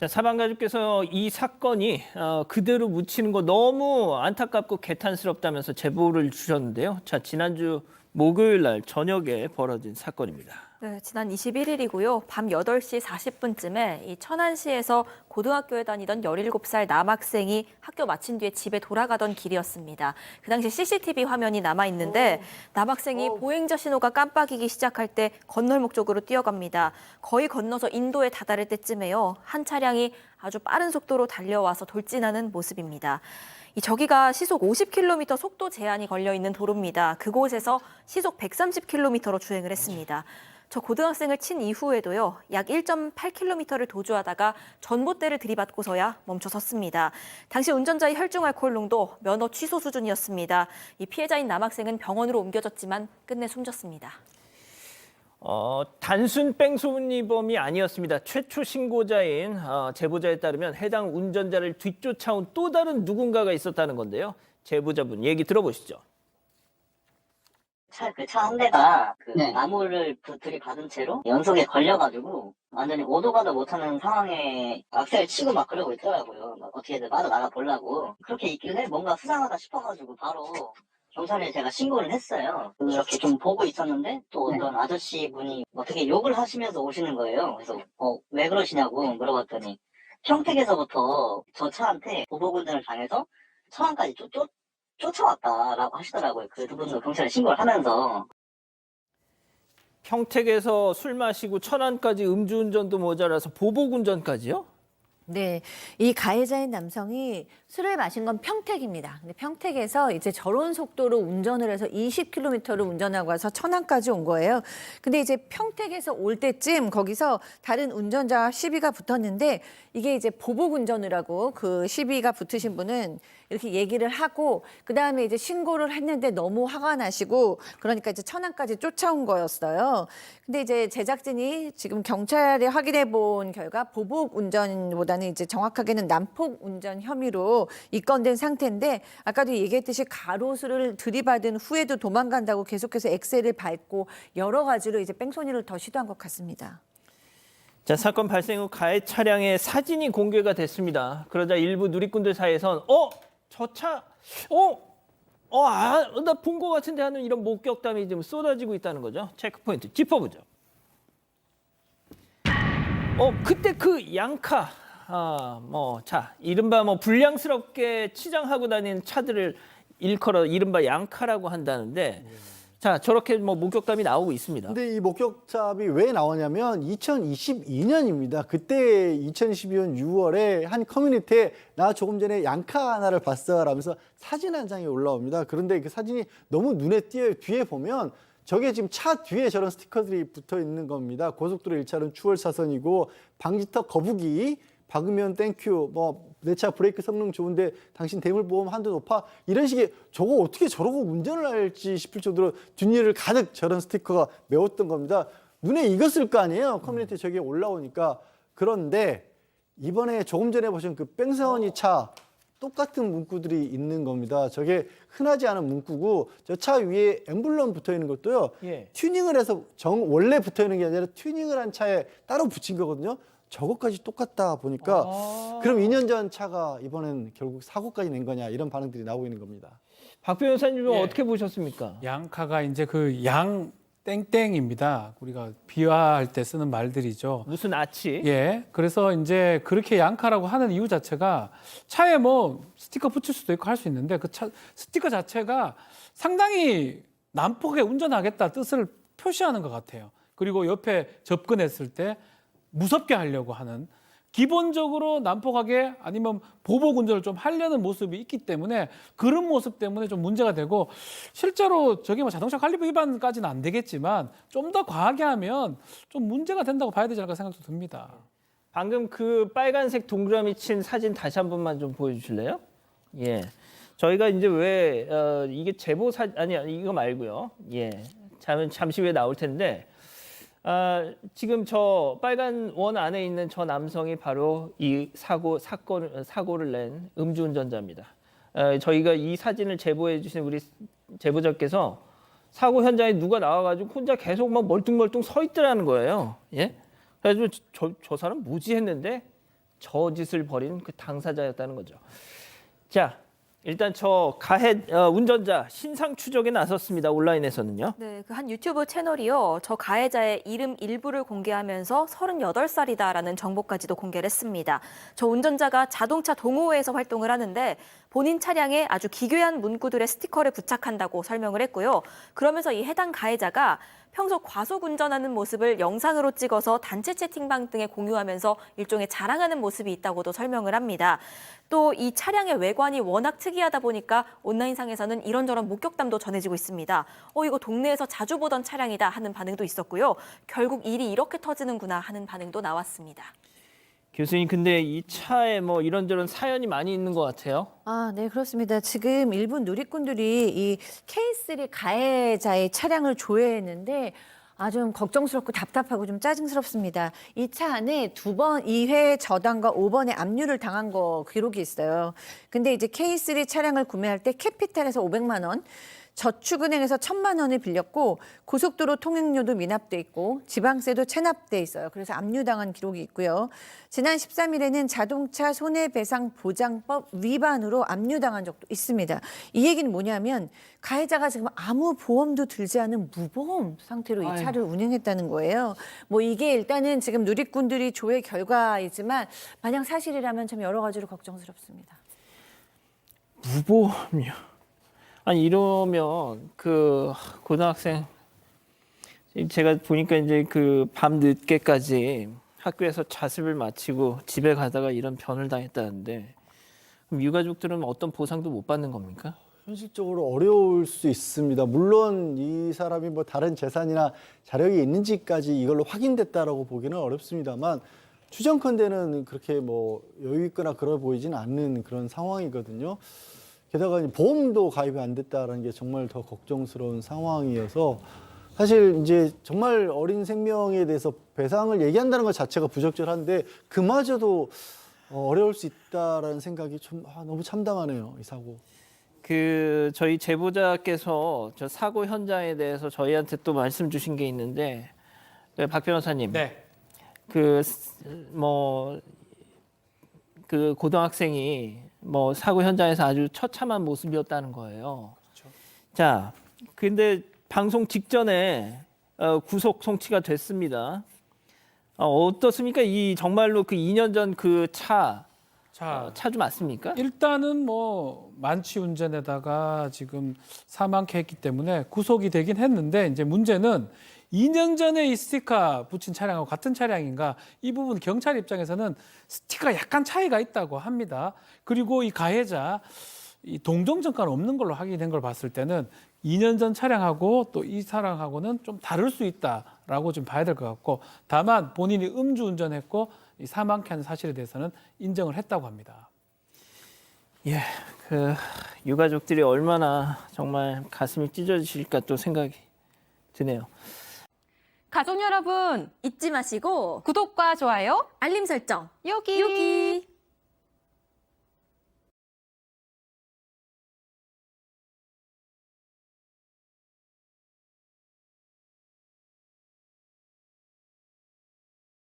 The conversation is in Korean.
자, 사방가족께서 이 사건이 그대로 묻히는 거 너무 안타깝고 개탄스럽다면서 제보를 주셨는데요. 자, 지난주 목요일 날 저녁에 벌어진 사건입니다. 네, 지난 21일이고요. 밤 8시 40분쯤에 이 천안시에서 고등학교에 다니던 17살 남학생이 학교 마친 뒤에 집에 돌아가던 길이었습니다. 그 당시 CCTV 화면이 남아 있는데 남학생이 보행자 신호가 깜빡이기 시작할 때 건널목 쪽으로 뛰어갑니다. 거의 건너서 인도에 다다를 때쯤에요. 한 차량이 아주 빠른 속도로 달려와서 돌진하는 모습입니다. 저기가 시속 50km 속도 제한이 걸려 있는 도로입니다. 그곳에서 시속 130km로 주행을 했습니다. 저 고등학생을 친 이후에도요, 약 1.8km를 도주하다가 전봇대를 들이받고서야 멈춰섰습니다. 당시 운전자의 혈중 알코올 농도 면허 취소 수준이었습니다. 이 피해자인 남학생은 병원으로 옮겨졌지만 끝내 숨졌습니다. 단순 뺑소니범이 아니었습니다. 최초 신고자인 제보자에 따르면 해당 운전자를 뒤쫓아온 또 다른 누군가가 있었다는 건데요. 제보자분 얘기 들어보시죠. 차 한 대가 나무를 들이받은 채로 연속에 걸려가지고 완전히 오도 가도 못하는 상황에 악셀 치고 막 그러고 있더라고요. 막 어떻게든 빠져나가 보려고. 그렇게 있길래 뭔가 수상하다 싶어가지고 바로 경찰에 제가 신고를 했어요. 이렇게 좀 보고 있었는데 또 어떤 아저씨 분이 어떻게 욕을 하시면서 오시는 거예요. 그래서 왜 그러시냐고 물어봤더니 평택에서부터 저 차한테 보복운전을 당해서 천안까지 쫓아왔다라고 하시더라고요. 그 두 분도 경찰에 신고를 하면서. 평택에서 술 마시고 천안까지 음주운전도 모자라서 보복운전까지요? 네, 이 가해자인 남성이 술을 마신 건 평택입니다. 근데 평택에서 이제 저런 속도로 운전을 해서 20km를 운전하고 와서 천안까지 온 거예요. 근데 이제 평택에서 올 때쯤 거기서 다른 운전자와 시비가 붙었는데 이게 이제 보복 운전을 하고 그 시비가 붙으신 분은 이렇게 얘기를 하고 그다음에 이제 신고를 했는데 너무 화가 나시고 그러니까 이제 천안까지 쫓아온 거였어요. 근데 이제 제작진이 지금 경찰에 확인해 본 결과 보복 운전보다는 이제 정확하게는 난폭 운전 혐의로 입건된 상태인데 아까도 얘기했듯이 가로수를 들이받은 후에도 도망간다고 계속해서 엑셀을 밟고 여러 가지로 이제 뺑소니를 더 시도한 것 같습니다. 자, 사건 발생 후 가해 차량의 사진이 공개가 됐습니다. 그러자 일부 누리꾼들 사이에선 저 차, 나 본 것 같은데 하는 이런 목격담이 지금 쏟아지고 있다는 거죠. 체크포인트 짚어보죠. 그때 그 양카, 이른바 불량스럽게 치장하고 다니는 차들을 일컬어 이른바 양카라고 한다는데, 자, 저렇게 목격담이 나오고 있습니다. 근데 이 목격담이 왜 나오냐면 2022년입니다. 그때 2022년 6월에 한 커뮤니티에 나 조금 전에 양카 하나를 봤어 라면서 사진 한 장이 올라옵니다. 그런데 그 사진이 너무 눈에 띄어요. 뒤에 보면 저게 지금 차 뒤에 저런 스티커들이 붙어 있는 겁니다. 고속도로 1차로는 추월 차선이고 방지턱 거북이 박으면 땡큐, 내 차 브레이크 성능 좋은데 당신 대물보험 한도 높아? 이런 식의 저거 어떻게 저러고 운전을 할지 싶을 정도로 뒷일을 가득 저런 스티커가 메웠던 겁니다. 눈에 익었을 거 아니에요? 커뮤니티에 저게 올라오니까. 그런데 이번에 조금 전에 보신 그 뺑소니 차 똑같은 문구들이 있는 겁니다. 저게 흔하지 않은 문구고 저 차 위에 엠블럼 붙어 있는 것도요. 튜닝을 해서 원래 붙어 있는 게 아니라 튜닝을 한 차에 따로 붙인 거거든요. 저것까지 똑같다 보니까 그럼 2년 전 차가 이번엔 결국 사고까지 낸 거냐 이런 반응들이 나오고 있는 겁니다. 박 변호사님은 어떻게 보셨습니까? 양카가 이제 그 양 땡땡입니다. 우리가 비하할 때 쓰는 말들이죠. 무슨 아치? 예. 그래서 이제 그렇게 양카라고 하는 이유 자체가 차에 스티커 붙일 수도 있고 할 수 있는데 그 스티커 자체가 상당히 난폭하게 운전하겠다 뜻을 표시하는 것 같아요. 그리고 옆에 접근했을 때 무섭게 하려고 하는 기본적으로 난폭하게 아니면 보복 운전을 좀 하려는 모습이 있기 때문에 그런 모습 때문에 좀 문제가 되고 실제로 저게 자동차 관리법 위반까지는 안 되겠지만 좀 더 과하게 하면 좀 문제가 된다고 봐야 되지 않을까 생각도 듭니다. 방금 그 빨간색 동그라미 친 사진 다시 한 번만 좀 보여주실래요? 예, 저희가 이제 왜 이게 제보 이거 말고요. 예, 잠시 후에 나올 텐데. 지금 저 빨간 원 안에 있는 저 남성이 바로 이 사고를 낸 음주운전자입니다. 저희가 이 사진을 제보해 주신 우리 제보자께서 사고 현장에 누가 나와가지고 혼자 계속 멀뚱멀뚱 서 있더라는 거예요. 예? 그래가지고 저 사람 뭐지 했는데 저짓을 벌인 그 당사자였다는 거죠. 자, 일단 저 가해 운전자 신상 추적에 나섰습니다. 온라인에서는요. 네, 그 한 유튜브 채널이요. 저 가해자의 이름 일부를 공개하면서 38살이다라는 정보까지도 공개를 했습니다. 저 운전자가 자동차 동호회에서 활동을 하는데 본인 차량에 아주 기괴한 문구들의 스티커를 부착한다고 설명을 했고요. 그러면서 이 해당 가해자가 평소 과속 운전하는 모습을 영상으로 찍어서 단체 채팅방 등에 공유하면서 일종의 자랑하는 모습이 있다고도 설명을 합니다. 또 이 차량의 외관이 워낙 특이하다 보니까 온라인상에서는 이런저런 목격담도 전해지고 있습니다. 이거 동네에서 자주 보던 차량이다 하는 반응도 있었고요. 결국 일이 이렇게 터지는구나 하는 반응도 나왔습니다. 교수님, 근데 이 차에 뭐 이런저런 사연이 많이 있는 것 같아요. 아, 네, 그렇습니다. 지금 일부 누리꾼들이 이 K3 가해자의 차량을 조회했는데 좀 걱정스럽고 답답하고 좀 짜증스럽습니다. 이 차 안에 2번 2회 저당과 5번의 압류를 당한 거 기록이 있어요. 근데 이제 K3 차량을 구매할 때 캐피탈에서 500만 원, 저축은행에서 1,000만 원을 빌렸고 고속도로 통행료도 미납돼 있고 지방세도 체납돼 있어요. 그래서 압류당한 기록이 있고요. 지난 13일에는 자동차 손해배상보장법 위반으로 압류당한 적도 있습니다. 이 얘기는 뭐냐면 가해자가 지금 아무 보험도 들지 않은 무보험 상태로 이 차를 운행했다는 거예요. 뭐 이게 일단은 지금 누리꾼들이 조회 결과이지만 만약 사실이라면 참 여러 가지로 걱정스럽습니다. 무보험이요. 아니 이러면 그 고등학생 제가 보니까 이제 그 밤 늦게까지 학교에서 자습을 마치고 집에 가다가 이런 변을 당했다는데 그럼 유가족들은 어떤 보상도 못 받는 겁니까? 현실적으로 어려울 수 있습니다. 물론 이 사람이 뭐 다른 재산이나 자력이 있는지까지 이걸로 확인됐다라고 보기는 어렵습니다만 추정컨대는 그렇게 뭐 여유 있거나 그러 보이지는 않는 그런 상황이거든요. 게다가 보험도 가입이 안 됐다라는 게 정말 더 걱정스러운 상황이어서 사실 이제 정말 어린 생명에 대해서 배상을 얘기한다는 것 자체가 부적절한데 그마저도 어려울 수 있다라는 생각이 좀 너무 참담하네요, 이 사고. 그 저희 제보자께서 저 사고 현장에 대해서 저희한테 또 말씀 주신 게 있는데 박 변호사님, 네. 그 고등학생이 뭐 사고 현장에서 아주 처참한 모습이었다는 거예요. 그렇죠. 자, 근데 방송 직전에 구속 송치가 됐습니다. 어떻습니까? 이 정말로 그 2년 전 그 차주 맞습니까? 일단은 뭐 만취 운전에다가 지금 사망케 했기 때문에 구속이 되긴 했는데 이제 문제는 2년 전에 이 스티커 붙인 차량하고 같은 차량인가 이 부분 경찰 입장에서는 스티커가 약간 차이가 있다고 합니다. 그리고 이 가해자 이 동종 전과는 없는 걸로 확인된 걸 봤을 때는 2년 전 차량하고 또 이 차량하고는 좀 다를 수 있다라고 좀 봐야 될 것 같고 다만 본인이 음주운전했고 이 사망케 한 사실에 대해서는 인정을 했다고 합니다. 예, 그 유가족들이 얼마나 정말 가슴이 찢어지실까 또 생각이 드네요. 가족 여러분, 잊지 마시고 구독과 좋아요, 알림 설정 여기.